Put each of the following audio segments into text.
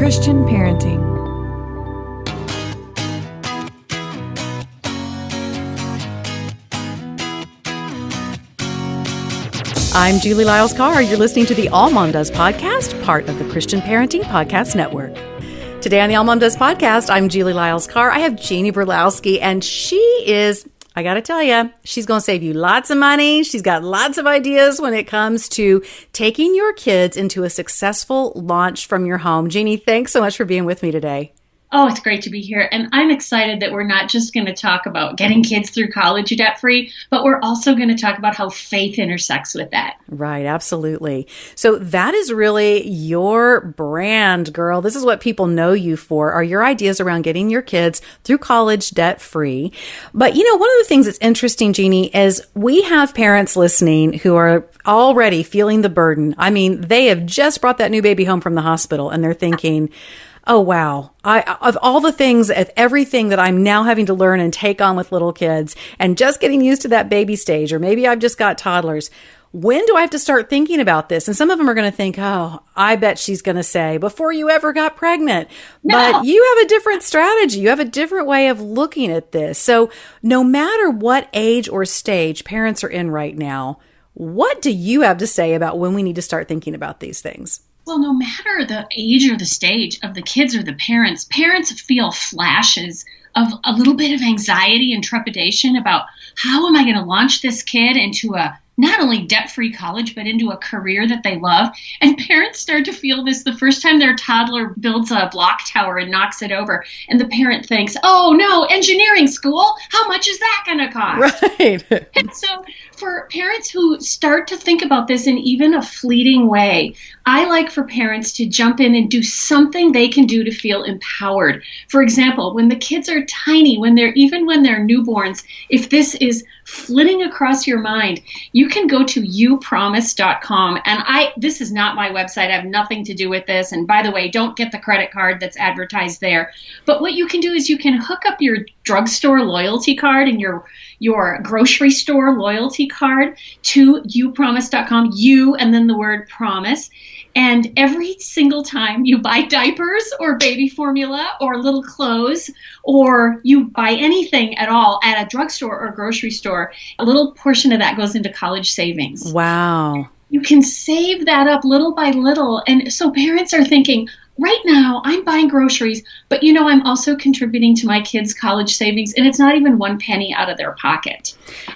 Christian parenting. I'm Julie Lyles Carr. You're listening to the All Mom Does podcast, part of the Christian Parenting Podcast Network. Today on the All Mom Does podcast, I'm Julie Lyles Carr. I have Jeannie Burlowski, and she is, I got to tell you, she's going to save you lots of money. She's got lots of ideas when it comes to taking your kids into a successful launch from your home. Jeannie, thanks so much for being with me today. Oh, it's great to be here. And I'm excited that we're not just going to talk about getting kids through college debt-free, but we're also going to talk about how faith intersects with that. Right, absolutely. So that is really your brand, girl. This is what people know you for, are your ideas around getting your kids through college debt-free. But, you know, one of the things that's interesting, Jeannie, is we have parents listening who are already feeling the burden. I mean, they have just brought that new baby home from the hospital and they're thinking, oh, wow. Of all the things, of everything that I'm now having to learn and take on with little kids and just getting used to that baby stage, or maybe I've just got toddlers. When do I have to start thinking about this? And some of them are going to think, oh, I bet she's going to say, before you ever got pregnant. No. But you have a different strategy. You have a different way of looking at this. So no matter what age or stage parents are in right now, what do you have to say about when we need to start thinking about these things? Well, no matter the age or the stage of the kids or the parents feel flashes of a little bit of anxiety and trepidation about how am I going to launch this kid into a not only debt-free college, but into a career that they love. And parents start to feel this the first time their toddler builds a block tower and knocks it over. And the parent thinks, oh no, engineering school, how much is that going to cost? Right. And so for parents who start to think about this in even a fleeting way, I like for parents to jump in and do something they can do to feel empowered. For example, when the kids are tiny, when they're newborns, if this is flitting across your mind, you can go to youpromise.com. And this is not my website. I have nothing to do with this. And by the way, don't get the credit card that's advertised there. But what you can do is you can hook up your drugstore loyalty card and your grocery store loyalty card to youpromise.com, you and then the word promise. And every single time you buy diapers or baby formula or little clothes, or you buy anything at all at a drugstore or grocery store, a little portion of that goes into college savings. Wow. You can save that up little by little. And so parents are thinking, right now I'm buying groceries, but I'm also contributing to my kids' college savings, and it's not even 1 penny out of their pocket.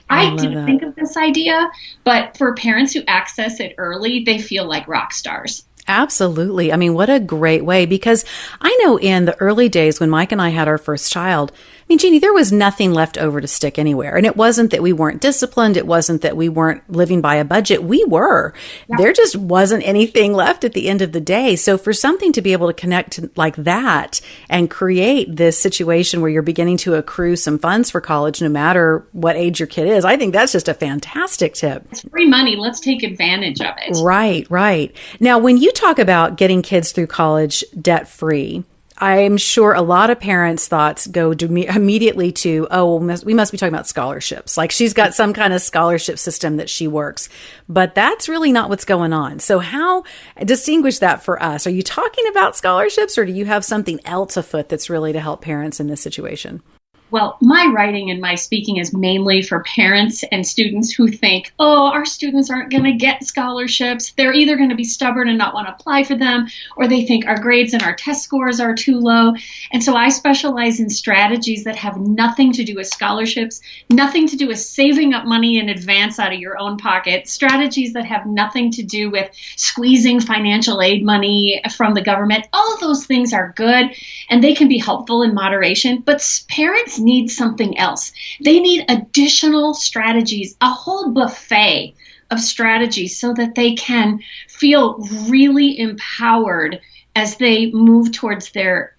I didn't think of this idea, but for parents who access it early, they feel like rock stars. Absolutely. I mean, what a great way, because I know in the early days when Mike and I had our first child, I mean, Jeannie, there was nothing left over to stick anywhere. And it wasn't that we weren't disciplined. It wasn't that we weren't living by a budget. We were. Yeah. There just wasn't anything left at the end of the day. So for something to be able to connect like that and create this situation where you're beginning to accrue some funds for college, no matter what age your kid is, I think that's just a fantastic tip. It's free money. Let's take advantage of it. Right, right. Now, when you talk about getting kids through college debt-free, I'm sure a lot of parents' thoughts go immediately to, oh, we must be talking about scholarships. Like she's got some kind of scholarship system that she works. But that's really not what's going on. So how distinguish that for us? Are you talking about scholarships, or do you have something else afoot that's really to help parents in this situation? Well, my writing and my speaking is mainly for parents and students who think, oh, our students aren't going to get scholarships. They're either going to be stubborn and not want to apply for them, or they think our grades and our test scores are too low. And so I specialize in strategies that have nothing to do with scholarships, nothing to do with saving up money in advance out of your own pocket, strategies that have nothing to do with squeezing financial aid money from the government. All of those things are good, and they can be helpful in moderation, but parents need something else. They need additional strategies, a whole buffet of strategies, so that they can feel really empowered as they move towards their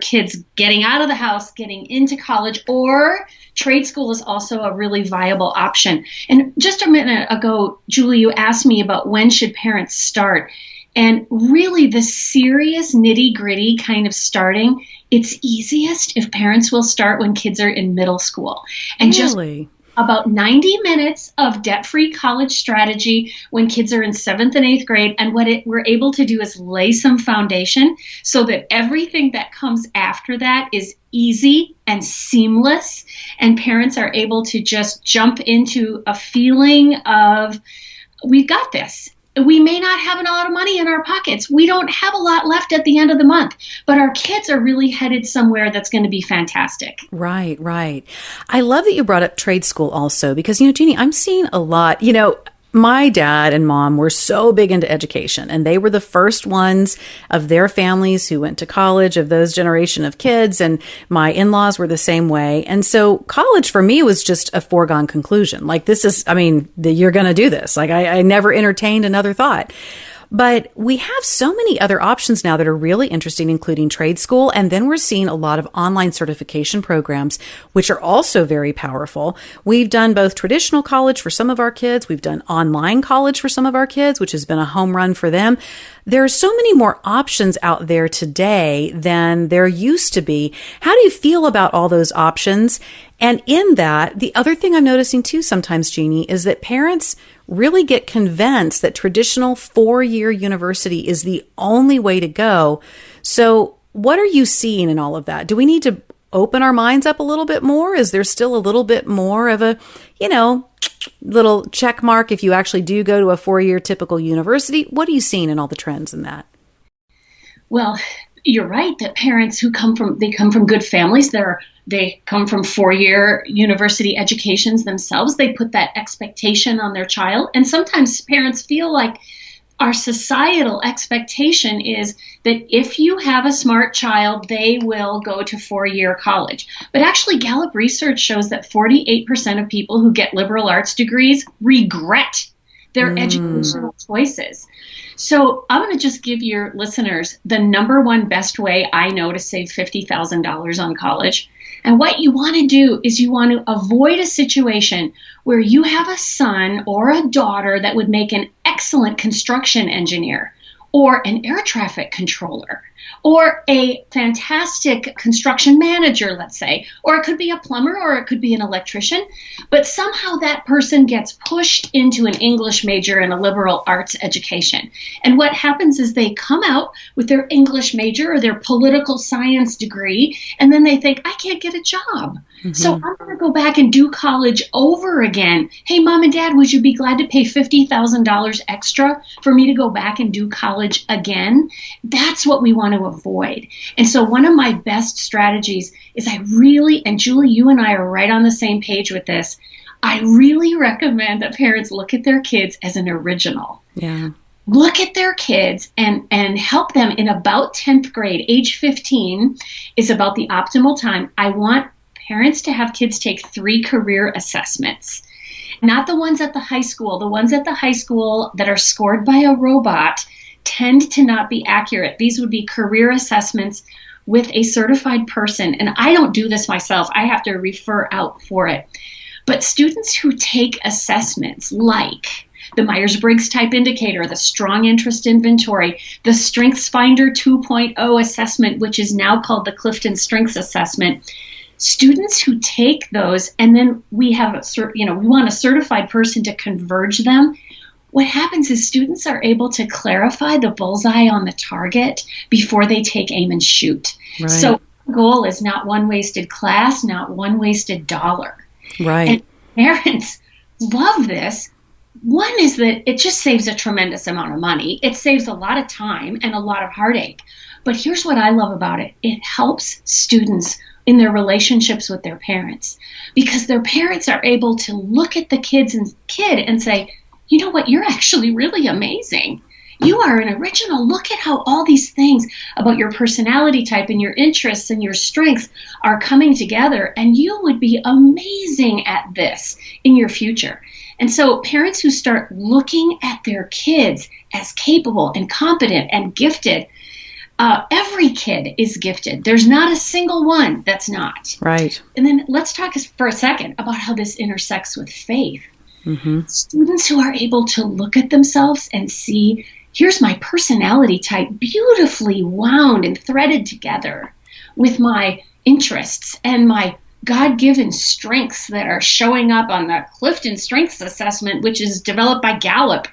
kids getting out of the house, getting into college, or trade school is also a really viable option. And just a minute ago, Julie, you asked me about when should parents start. And really the serious nitty-gritty kind of starting, it's easiest if parents will start when kids are in middle school. And really? about 90 minutes of debt-free college strategy when kids are in 7th and 8th grade. And what we're able to do is lay some foundation so that everything that comes after that is easy and seamless. And parents are able to just jump into a feeling of, we've got this. We may not have a lot of money in our pockets. We don't have a lot left at the end of the month, but our kids are really headed somewhere that's going to be fantastic. Right, right. I love that you brought up trade school also because, Jeannie, I'm seeing a lot, my dad and mom were so big into education, and they were the first ones of their families who went to college, of those generation of kids. And my in-laws were the same way. And so college for me was just a foregone conclusion. Like, you're going to do this. Like, I never entertained another thought. But we have so many other options now that are really interesting, including trade school. And then we're seeing a lot of online certification programs, which are also very powerful. We've done both traditional college for some of our kids. We've done online college for some of our kids, which has been a home run for them. There are so many more options out there today than there used to be. How do you feel about all those options? And in that, the other thing I'm noticing too sometimes, Jeannie, is that parents really get convinced that traditional 4-year university is the only way to go. So what are you seeing in all of that? Do we need to open our minds up a little bit more? Is there still a little bit more of a, little check mark if you actually do go to a 4-year typical university? What are you seeing in all the trends in that? Well, you're right that parents who come from good families, they come from 4-year university educations themselves. They put that expectation on their child. And sometimes parents feel like our societal expectation is that if you have a smart child, they will go to 4-year college. But actually, Gallup research shows that 48% of people who get liberal arts degrees regret their educational choices. So I'm going to just give your listeners the number one best way I know to save $50,000 on college. And what you want to do is you want to avoid a situation where you have a son or a daughter that would make an excellent construction engineer or an air traffic controller or a fantastic construction manager, let's say, or it could be a plumber or it could be an electrician, but somehow that person gets pushed into an English major and a liberal arts education. And what happens is they come out with their English major or their political science degree, and then they think, I can't get a job. Mm-hmm. So I'm going to go back and do college over again. Hey, mom and dad, would you be glad to pay $50,000 extra for me to go back and do college again? That's what we want to avoid. And so one of my best strategies is and Julie, you and I are right on the same page with this. I really recommend that parents look at their kids as an original. Yeah. Look at their kids and help them in about 10th grade. Age 15 is about the optimal time. I want parents to have kids take 3 career assessments. Not the ones at the high school. The ones at the high school that are scored by a robot tend to not be accurate. These would be career assessments with a certified person. And I don't do this myself. I have to refer out for it. But students who take assessments like the Myers-Briggs Type Indicator, the Strong Interest Inventory, the StrengthsFinder 2.0 assessment, which is now called the Clifton Strengths Assessment, students who take those, and then we want a certified person to converge them. What happens is students are able to clarify the bullseye on the target before they take aim and shoot. Right. So the goal is not one wasted class, not one wasted dollar. Right. And parents love this. One is that it just saves a tremendous amount of money. It saves a lot of time and a lot of heartache. But here's what I love about it. It helps students in their relationships with their parents, because their parents are able to look at the kid and say, you know what, you're actually really amazing. You are an original. Look at how all these things about your personality type and your interests and your strengths are coming together, and you would be amazing at this in your future. And so parents who start looking at their kids as capable and competent and gifted, every kid is gifted. There's not a single one that's not. Right. And then let's talk for a second about how this intersects with faith. Mm-hmm. Students who are able to look at themselves and see, here's my personality type beautifully wound and threaded together with my interests and my God-given strengths that are showing up on the Clifton Strengths Assessment, which is developed by Gallup,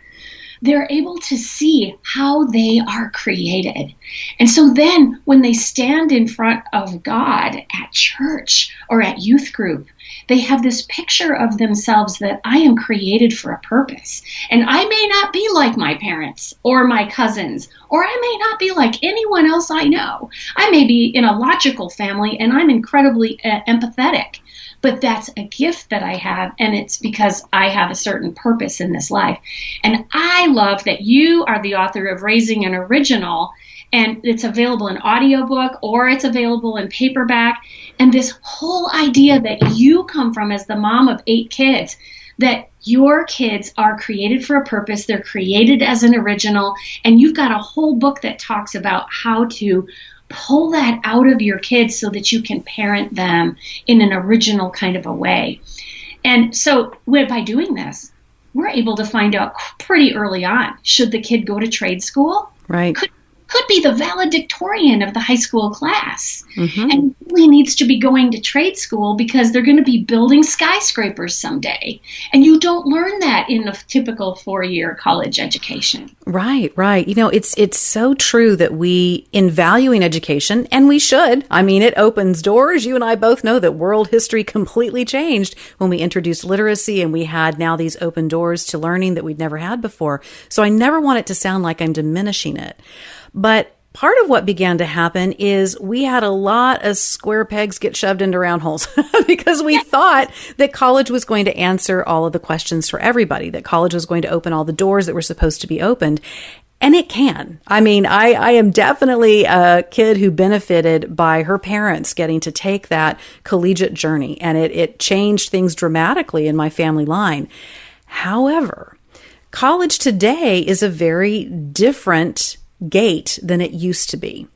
they're able to see how they are created. And so then when they stand in front of God at church or at youth group, they have this picture of themselves that I am created for a purpose. And I may not be like my parents or my cousins, or I may not be like anyone else I know. I may be in a logical family and I'm incredibly empathetic. But that's a gift that I have, and it's because I have a certain purpose in this life. And I love that you are the author of Raising an Original, and it's available in audiobook or it's available in paperback. And this whole idea that you come from as the mom of 8 kids, that your kids are created for a purpose, they're created as an original, and you've got a whole book that talks about how to pull that out of your kids so that you can parent them in an original kind of a way. And so by doing this, we're able to find out pretty early on, should the kid go to trade school? Right. Could be the valedictorian of the high school class, Mm-hmm. and really needs to be going to trade school because they're going to be building skyscrapers someday. And you don't learn that in the typical 4-year college education. Right, right. You know, it's so true that we, in valuing education, and we should, I mean, it opens doors. You and I both know that world history completely changed when we introduced literacy, and we had now these open doors to learning that we'd never had before. So I never want it to sound like I'm diminishing it. But part of what began to happen is we had a lot of square pegs get shoved into round holes because we thought that college was going to answer all of the questions for everybody, that college was going to open all the doors that were supposed to be opened. And it can. I mean, I am definitely a kid who benefited by her parents getting to take that collegiate journey, and it changed things dramatically in my family line. However, college today is a very different gate than it used to be.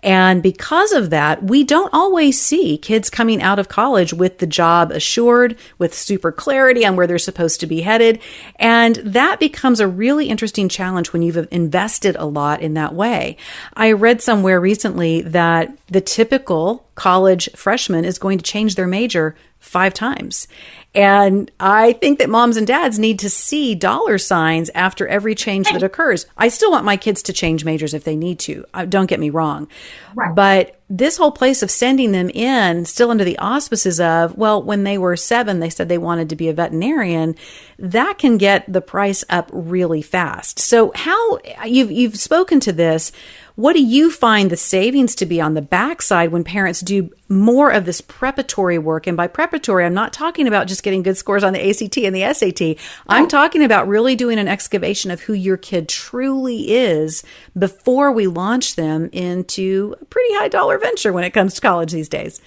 And because of that, we don't always see kids coming out of college with the job assured, with super clarity on where they're supposed to be headed. And that becomes a really interesting challenge when you've invested a lot in that way. I read somewhere recently that the typical college freshman is going to change their major 5 times. And I think that moms and dads need to see dollar signs after every change that occurs. I still want my kids to change majors if they need to. Don't get me wrong. Right. But this whole place of sending them in still under the auspices of, well, when they were 7, they said they wanted to be a veterinarian, that can get the price up really fast. So how you've spoken to this. What do you find the savings to be on the backside when parents do more of this preparatory work? And by preparatory, I'm not talking about just getting good scores on the ACT and the SAT. I'm talking about really doing an excavation of who your kid truly is before we launch them into a pretty high dollar venture when it comes to college these days.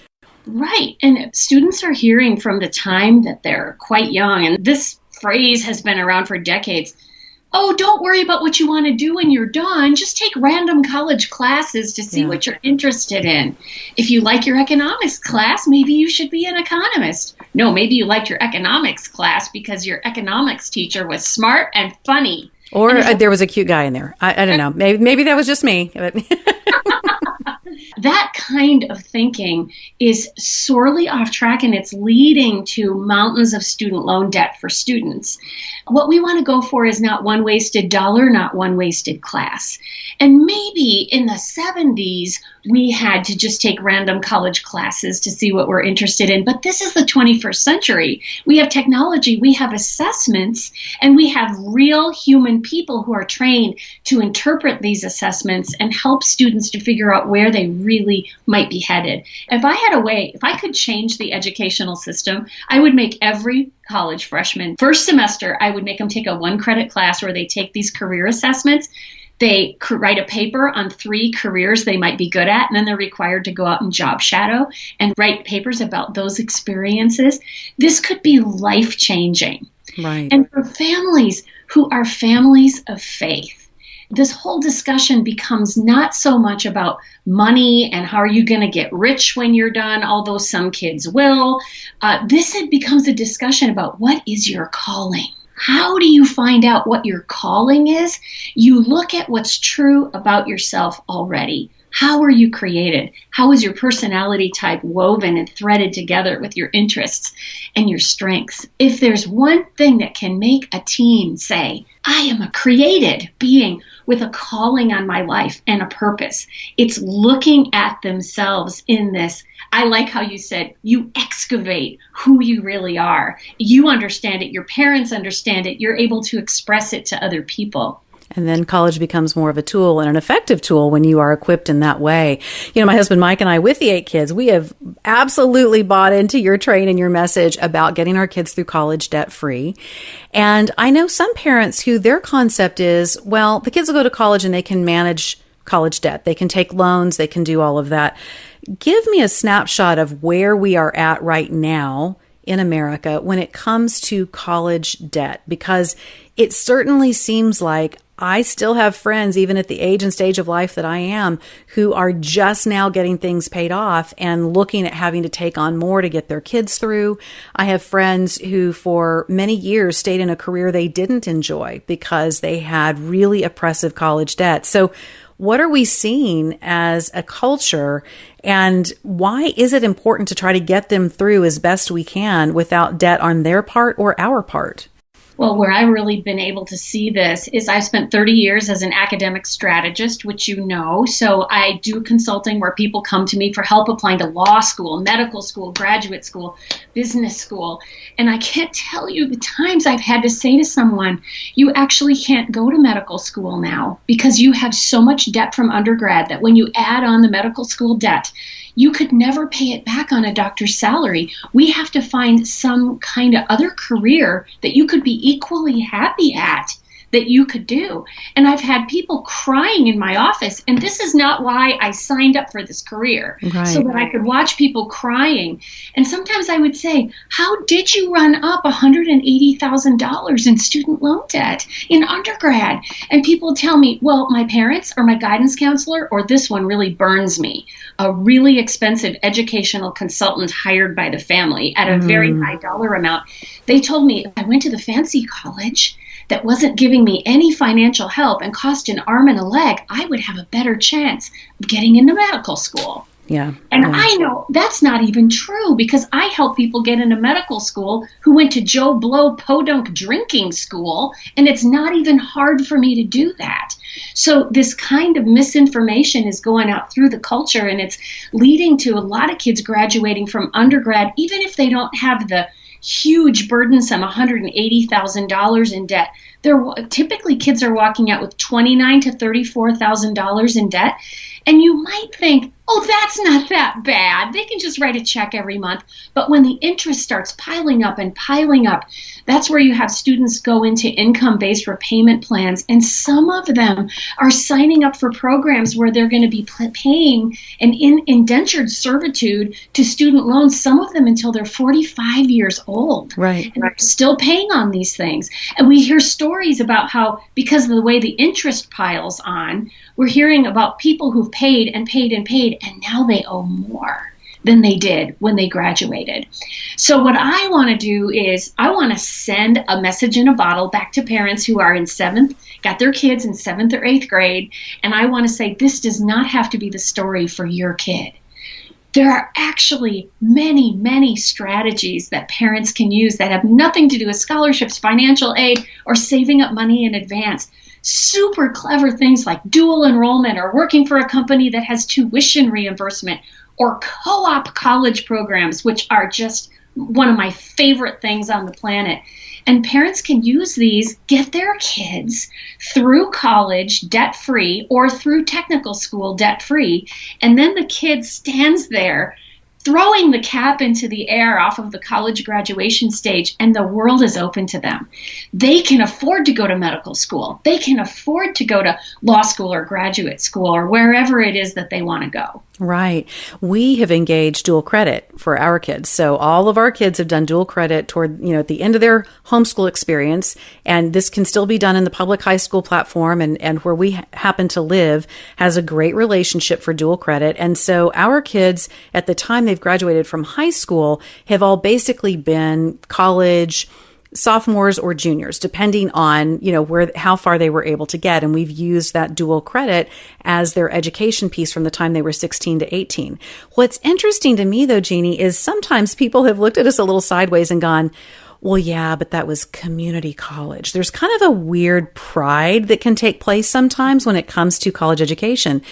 Right. And students are hearing from the time that they're quite young, and this phrase has been around for decades. Oh, don't worry about what you want to do when you're done. Just take random college classes to see what you're interested in. If you like your economics class, maybe you should be an economist. No, maybe you liked your economics class because your economics teacher was smart and funny. Or there was a cute guy in there. I don't know. Maybe that was just me. That kind of thinking is sorely off track, and it's leading to mountains of student loan debt for students. What we want to go for is not one wasted dollar, not one wasted class. And maybe in the 70s, we had to just take random college classes to see what we're interested in. But this is the 21st century. We have technology, we have assessments, and we have real human people who are trained to interpret these assessments and help students to figure out where they really might be headed. If I had a way, if I could change the educational system, I would make every college freshman, first semester, I would make them take a 1-credit class where they take these career assessments. They write a paper on 3 careers they might be good at, and then they're required to go out and job shadow and write papers about those experiences. This could be life-changing. Right. And for families who are families of faith, this whole discussion becomes not so much about money and how are you going to get rich when you're done, although some kids will. This becomes a discussion about what is your calling. How do you find out what your calling is? You look at what's true about yourself already. How are you created? How is your personality type woven and threaded together with your interests and your strengths? If there's one thing that can make a teen say, I am a created being with a calling on my life and a purpose, it's looking at themselves in this. I like how you said you excavate who you really are. You understand it. Your parents understand it. You're able to express it to other people. And then college becomes more of a tool and an effective tool when you are equipped in that way. You know, my husband Mike and I, with the 8 kids, we have absolutely bought into your train and your message about getting our kids through college debt free. And I know some parents who their concept is, well, the kids will go to college and they can manage college debt. They can take loans. They can do all of that. Give me a snapshot of where we are at right now in America when it comes to college debt, because it certainly seems like I still have friends, even at the age and stage of life that I am, who are just now getting things paid off and looking at having to take on more to get their kids through. I have friends who for many years stayed in a career they didn't enjoy because they had really oppressive college debt. So what are we seeing as a culture, and why is it important to try to get them through as best we can without debt on their part or our part? Well, where I've really been able to see this is I spent 30 years as an academic strategist, which you know. So I do consulting where people come to me for help applying to law school, medical school, graduate school, business school. And I can't tell you the times I've had to say to someone, you actually can't go to medical school now because you have so much debt from undergrad that when you add on the medical school debt, you could never pay it back on a doctor's salary. We have to find some kind of other career that you could be equally happy at that you could do. And I've had people crying in my office, and this is not why I signed up for this career, right, so that I could watch people crying. And sometimes I would say, how did you run up $180,000 in student loan debt in undergrad? And people tell me, well, my parents or my guidance counselor, or this one really burns me, a really expensive educational consultant hired by the family at a very high dollar amount. They told me if I went to the fancy college that wasn't giving me any financial help and cost an arm and a leg, I would have a better chance of getting into medical school. Yeah. And yeah. I know that's not even true because I help people get into medical school who went to Joe Blow podunk drinking school, and it's not even hard for me to do that. So this kind of misinformation is going out through the culture, and it's leading to a lot of kids graduating from undergrad, even if they don't have the huge burdensome $180,000 in debt. Typically kids are walking out with $29,000 to $34,000 in debt. And you might think, oh, that's not that bad. They can just write a check every month. But when the interest starts piling up and piling up, that's where you have students go into income-based repayment plans. And some of them are signing up for programs where they're going to be paying an indentured servitude to student loans, some of them until they're 45 years old. Right. And are still paying on these things. And we hear stories about how, because of the way the interest piles on, we're hearing about people who've paid and paid and paid, and now they owe more than they did when they graduated. So what I want to do is I want to send a message in a bottle back to parents who are in got their kids in 7th or 8th grade, and I want to say this does not have to be the story for your kid. There are actually many, many strategies that parents can use that have nothing to do with scholarships, financial aid, or saving up money in advance. Super clever things like dual enrollment or working for a company that has tuition reimbursement or co-op college programs, which are just one of my favorite things on the planet. And parents can use these, get their kids through college debt-free or through technical school debt-free, and then the kid stands there throwing the cap into the air off of the college graduation stage, and the world is open to them. They can afford to go to medical school. They can afford to go to law school or graduate school or wherever it is that they want to go. Right. We have engaged dual credit for our kids. So all of our kids have done dual credit toward, at the end of their homeschool experience. And this can still be done in the public high school platform. And where we happen to live has a great relationship for dual credit. And so our kids, at the time they've graduated from high school, have all basically been college sophomores or juniors, depending on, how far they were able to get. And we've used that dual credit as their education piece from the time they were 16 to 18. What's interesting to me though, Jeannie, is sometimes people have looked at us a little sideways and gone, well, yeah, but that was community college. There's kind of a weird pride that can take place sometimes when it comes to college education.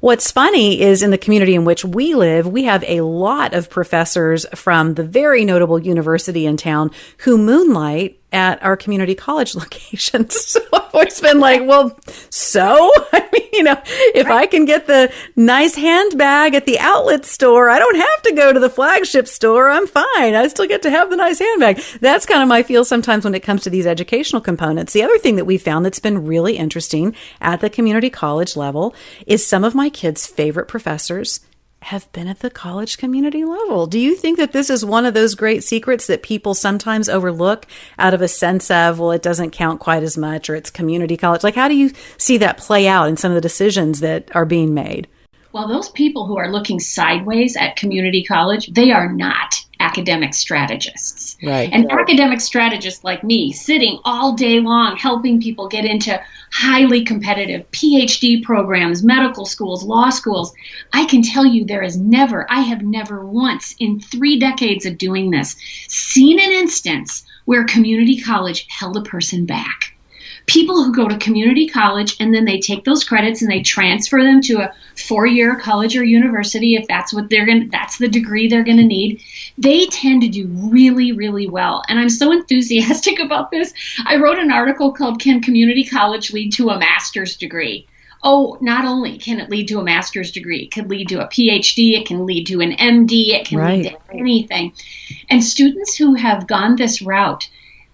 What's funny is in the community in which we live, we have a lot of professors from the very notable university in town who moonlight at our community college locations. So I've always been like, well, so, I mean, if I can get the nice handbag at the outlet store, I don't have to go to the flagship store. I'm fine. I still get to have the nice handbag. That's kind of my feel sometimes when it comes to these educational components. The other thing that we found that's been really interesting at the community college level is some of my kids' favorite professors have been at the college community level. Do you think that this is one of those great secrets that people sometimes overlook out of a sense of, well, it doesn't count quite as much or it's community college? Like, how do you see that play out in some of the decisions that are being made? Well, those people who are looking sideways at community college, they are not academic strategists. Right. And academic strategists like me, sitting all day long helping people get into highly competitive PhD programs, medical schools, law schools, I can tell you I have never once in 3 decades of doing this seen an instance where community college held a person back. People who go to community college and then they take those credits and they transfer them to a 4-year college or university, if that's that's the degree they're going to need, they tend to do really, really well. And I'm so enthusiastic about this. I wrote an article called "Can Community College Lead to a Master's Degree?" Oh, not only can it lead to a master's degree, it can lead to a PhD, it can lead to an MD, it can lead to anything. And students who have gone this route,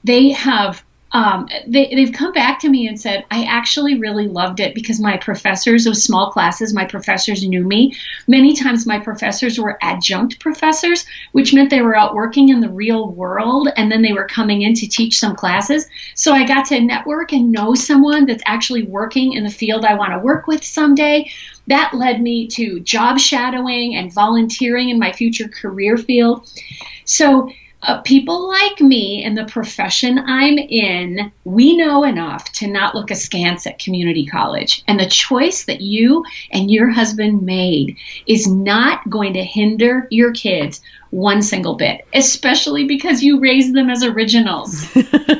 they have they've come back to me and said, I actually really loved it because my professors of small classes, my professors knew me. Many times my professors were adjunct professors, which meant they were out working in the real world and then they were coming in to teach some classes. So I got to network and know someone that's actually working in the field I want to work with someday. That led me to job shadowing and volunteering in my future career field. So people like me in the profession I'm in, we know enough to not look askance at community college. And the choice that you and your husband made is not going to hinder your kids one single bit, especially because you raised them as originals.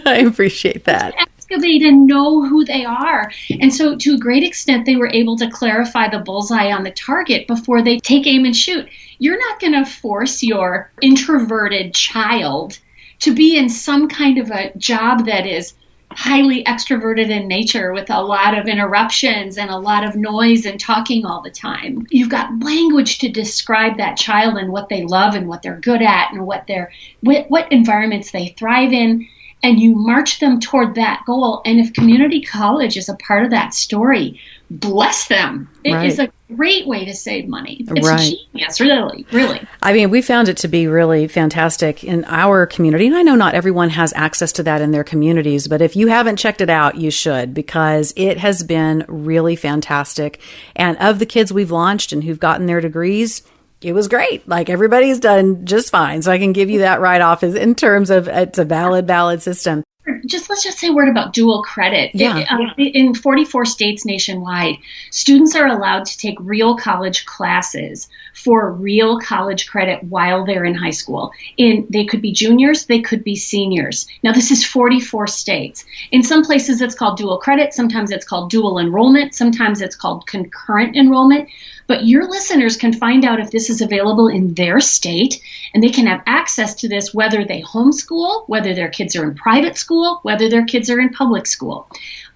I appreciate that. Excavate and know who they are. And so to a great extent, they were able to clarify the bullseye on the target before they take aim and shoot. You're not going to force your introverted child to be in some kind of a job that is highly extroverted in nature with a lot of interruptions and a lot of noise and talking all the time. You've got language to describe that child and what they love and what they're good at and what environments they thrive in. And you march them toward that goal. And if community college is a part of that story, bless them. It is a great way to save money. It's genius, really, really. I mean, we found it to be really fantastic in our community. And I know not everyone has access to that in their communities, but if you haven't checked it out, you should, because it has been really fantastic. And of the kids we've launched and who've gotten their degrees, it was great. Like, everybody's done just fine. So I can give you that right off in terms of it's a valid system. Let's just say a word about dual credit. Yeah. In 44 states nationwide, students are allowed to take real college classes for real college credit while they're in high school. They could be juniors, they could be seniors. Now, this is 44 states. In some places, it's called dual credit. Sometimes it's called dual enrollment. Sometimes it's called concurrent enrollment. But your listeners can find out if this is available in their state, and they can have access to this whether they homeschool, whether their kids are in private school, whether their kids are in public school.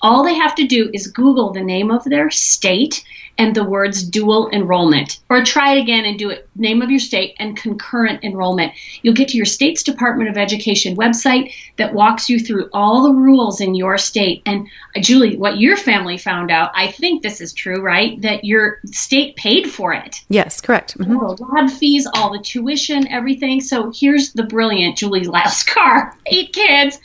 All they have to do is Google the name of their state and the words dual enrollment, or try it again and do it, name of your state and concurrent enrollment. You'll get to your state's Department of Education website that walks you through all the rules in your state. And Julie, what your family found out, I think this is true, right? That your state paid for it. Yes, correct. Mm-hmm. All the lab fees, all the tuition, everything. So here's the brilliant Julie Lyle's car. 8 kids.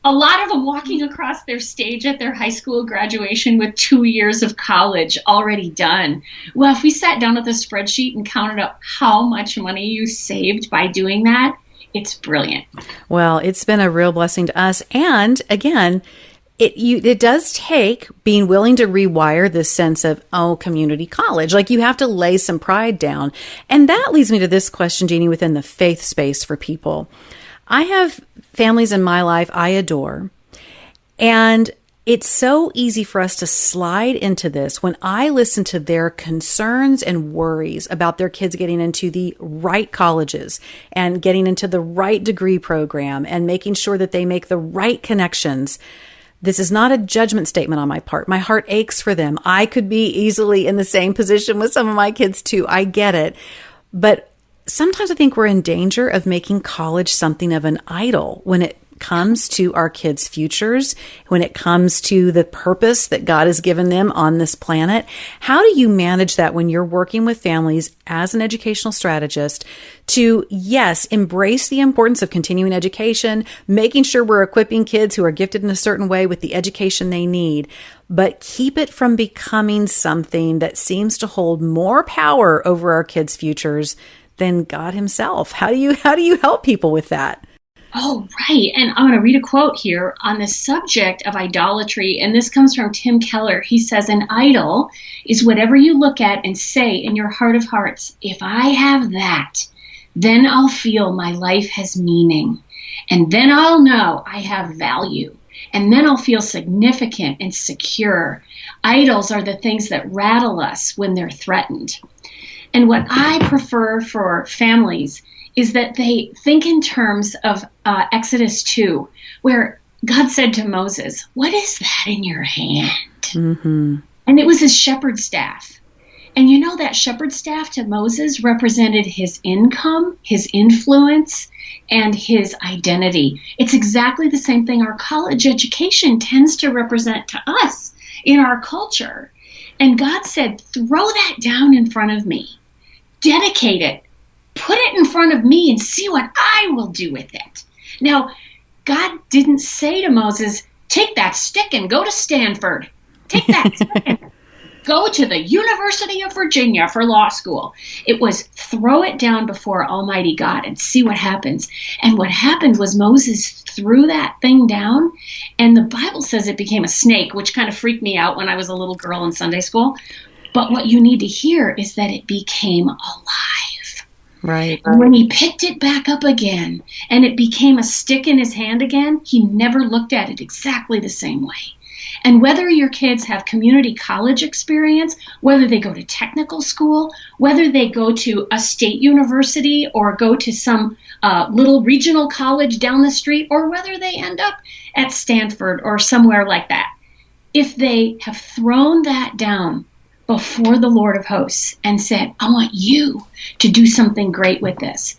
A lot of them walking across their stage at their high school graduation with 2 years of college already done. Well, if we sat down with a spreadsheet and counted up how much money you saved by doing that, It's brilliant. Well, it's been a real blessing to us. And again, it does take being willing to rewire this sense of, community college. Like you have to lay some pride down. And that leads me to this question, Jeannie, within the faith space for people. I have families in my life I adore. And it's so easy for us to slide into this when I listen to their concerns and worries about their kids getting into the right colleges and getting into the right degree program and making sure that they make the right connections. This is not a judgment statement on my part. My heart aches for them. I could be easily in the same position with some of my kids too. I get it. But sometimes I think we're in danger of making college something of an idol when it comes to our kids' futures, when it comes to the purpose that God has given them on this planet. How do you manage that when you're working with families as an educational strategist to, yes, embrace the importance of continuing education, making sure we're equipping kids who are gifted in a certain way with the education they need, but keep it from becoming something that seems to hold more power over our kids' futures than God himself? How do you help people with that? Oh, right. And I'm going to read a quote here on the subject of idolatry. And this comes from Tim Keller. He says, an idol is whatever you look at and say in your heart of hearts, if I have that, then I'll feel my life has meaning. And then I'll know I have value. And then I'll feel significant and secure. Idols are the things that rattle us when they're threatened. And what I prefer for families is that they think in terms of Exodus 2, where God said to Moses, what is that in your hand? Mm-hmm. And it was his shepherd's staff. And you know that shepherd's staff to Moses represented his income, his influence, and his identity. It's exactly the same thing our college education tends to represent to us in our culture. And God said, throw that down in front of me. Dedicate it. Put it in front of me and see what I will do with it. Now, God didn't say to Moses, take that stick and go to Stanford. Take that stick and go to the University of Virginia for law school. It was throw it down before Almighty God and see what happens. And what happened was Moses threw that thing down, and the Bible says it became a snake, which kind of freaked me out when I was a little girl in Sunday school. But what you need to hear is that it became alive. Right. And when he picked it back up again and it became a stick in his hand again, he never looked at it exactly the same way. And whether your kids have community college experience, whether they go to technical school, whether they go to a state university or go to some little regional college down the street, or whether they end up at Stanford or somewhere like that, if they have thrown that down before the Lord of hosts and said, I want you to do something great with this,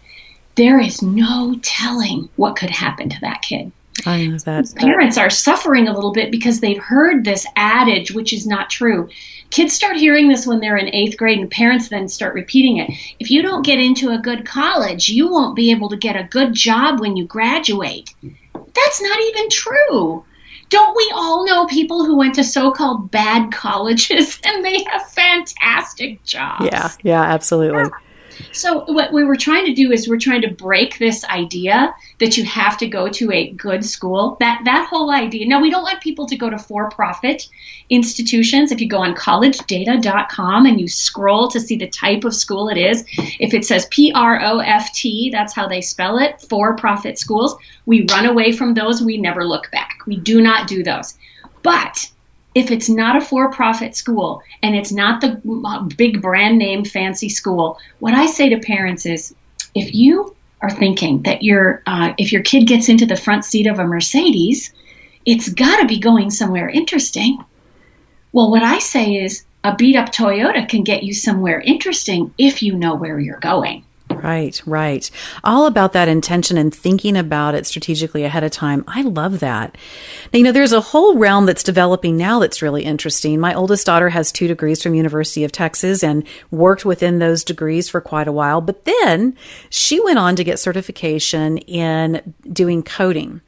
there is no telling what could happen to that kid. I know that. Parents are suffering a little bit because they've heard this adage, which is not true. Kids start hearing this when they're in 8th grade, and parents then start repeating it. If you don't get into a good college, you won't be able to get a good job when you graduate. That's not even true. Don't we all know people who went to so-called bad colleges and they have fantastic jobs? Yeah, absolutely. Yeah. So what we were trying to do is we're trying to break this idea that you have to go to a good school. That whole idea. Now, we don't want people to go to for-profit institutions. If you go on collegedata.com and you scroll to see the type of school it is, if it says P-R-O-F-T, that's how they spell it, for-profit schools, we run away from those. We never look back. We do not do those. But if it's not a for-profit school and it's not the big brand name fancy school, what I say to parents is, if you are thinking that if your kid gets into the front seat of a Mercedes, it's got to be going somewhere interesting. Well, what I say is a beat-up Toyota can get you somewhere interesting if you know where you're going. Right. All about that intention and thinking about it strategically ahead of time. I love that. Now, there's a whole realm that's developing now that's really interesting. My oldest daughter has 2 degrees from University of Texas and worked within those degrees for quite a while. But then she went on to get certification in doing coding.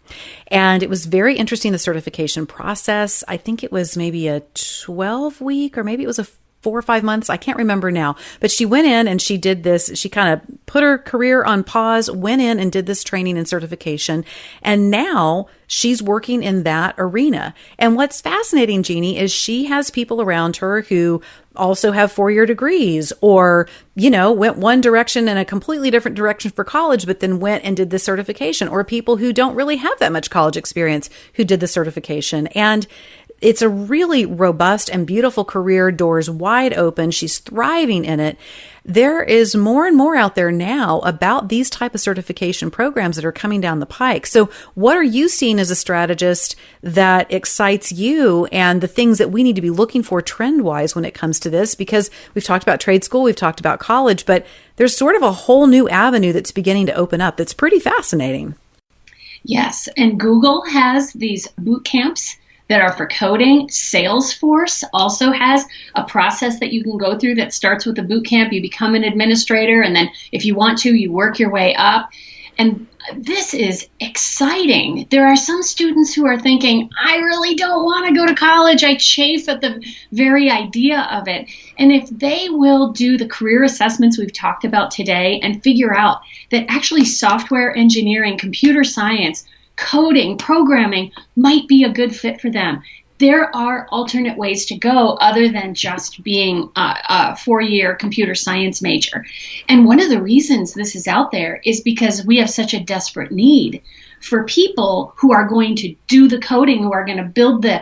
And it was very interesting, the certification process. I think it was maybe a 12-week or maybe it was a 4 or 5 months. I can't remember now, but she went in and she did this. She kind of put her career on pause, went in and did this training and certification. And now she's working in that arena. And what's fascinating, Jeannie, is she has people around her who also have 4-year degrees or, went one direction and a completely different direction for college, but then went and did the certification, or people who don't really have that much college experience who did the certification. And it's a really robust and beautiful career, doors wide open. She's thriving in it. There is more and more out there now about these type of certification programs that are coming down the pike. So what are you seeing as a strategist that excites you and the things that we need to be looking for trend-wise when it comes to this? Because we've talked about trade school, we've talked about college, but there's sort of a whole new avenue that's beginning to open up that's pretty fascinating. Yes, and Google has these boot camps that are for coding. Salesforce also has a process that you can go through that starts with a boot camp. You become an administrator, and then if you want to, you work your way up. And this is exciting. There are some students who are thinking, I really don't want to go to college. I chafe at the very idea of it. And if they will do the career assessments we've talked about today and figure out that actually software engineering, computer science, coding, programming might be a good fit for them. There are alternate ways to go other than just being a 4-year computer science major. And one of the reasons this is out there is because we have such a desperate need for people who are going to do the coding, who are going to build the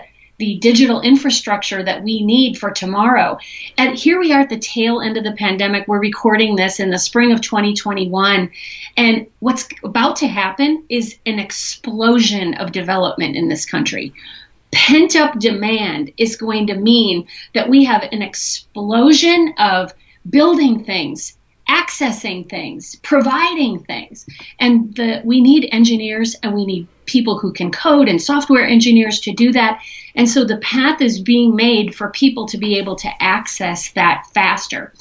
digital infrastructure that we need for tomorrow. And here we are at the tail end of the pandemic. We're recording this in the spring of 2021. And what's about to happen is an explosion of development in this country. Pent-up demand is going to mean that we have an explosion of building things, accessing things, providing things. And we need engineers and we need people who can code and software engineers to do that. And so the path is being made for people to be able to access that faster.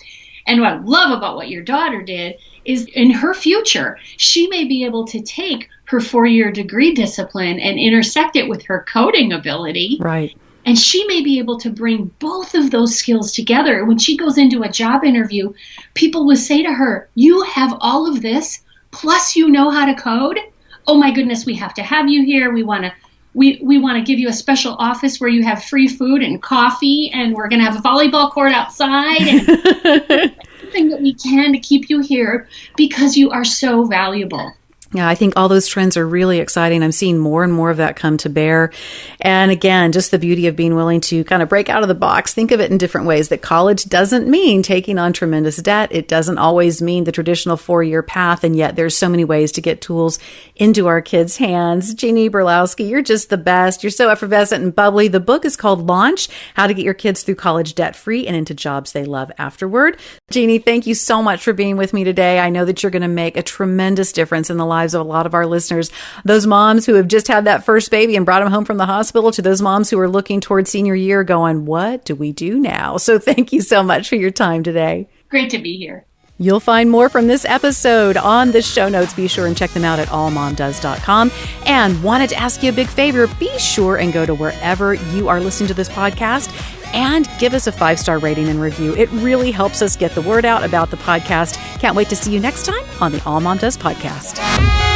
And what I love about what your daughter did is in her future, she may be able to take her 4-year degree discipline and intersect it with her coding ability. Right. And she may be able to bring both of those skills together. When she goes into a job interview, people will say to her, you have all of this, plus you know how to code? Oh my goodness, we have to have you here. We want to give you a special office where you have free food and coffee, and we're going to have a volleyball court outside and everything that we can to keep you here because you are so valuable. Yeah, I think all those trends are really exciting. I'm seeing more and more of that come to bear. And again, just the beauty of being willing to kind of break out of the box, think of it in different ways, that college doesn't mean taking on tremendous debt. It doesn't always mean the traditional 4-year path. And yet there's so many ways to get tools into our kids' hands. Jeannie Burlowski, you're just the best. You're so effervescent and bubbly. The book is called Launch: How to Get Your Kids Through College Debt-Free and Into Jobs They Love Afterward. Jeannie, thank you so much for being with me today. I know that you're going to make a tremendous difference in the lives of a lot of our listeners, those moms who have just had that first baby and brought them home from the hospital, to those moms who are looking towards senior year going, what do we do now? So thank you so much for your time today. Great to be here. You'll find more from this episode on the show notes. Be sure and check them out at allmomdoes.com. And wanted to ask you a big favor, be sure and go to wherever you are listening to this podcast and give us a 5-star rating and review. It really helps us get the word out about the podcast. Can't wait to see you next time on the All Mom Does podcast.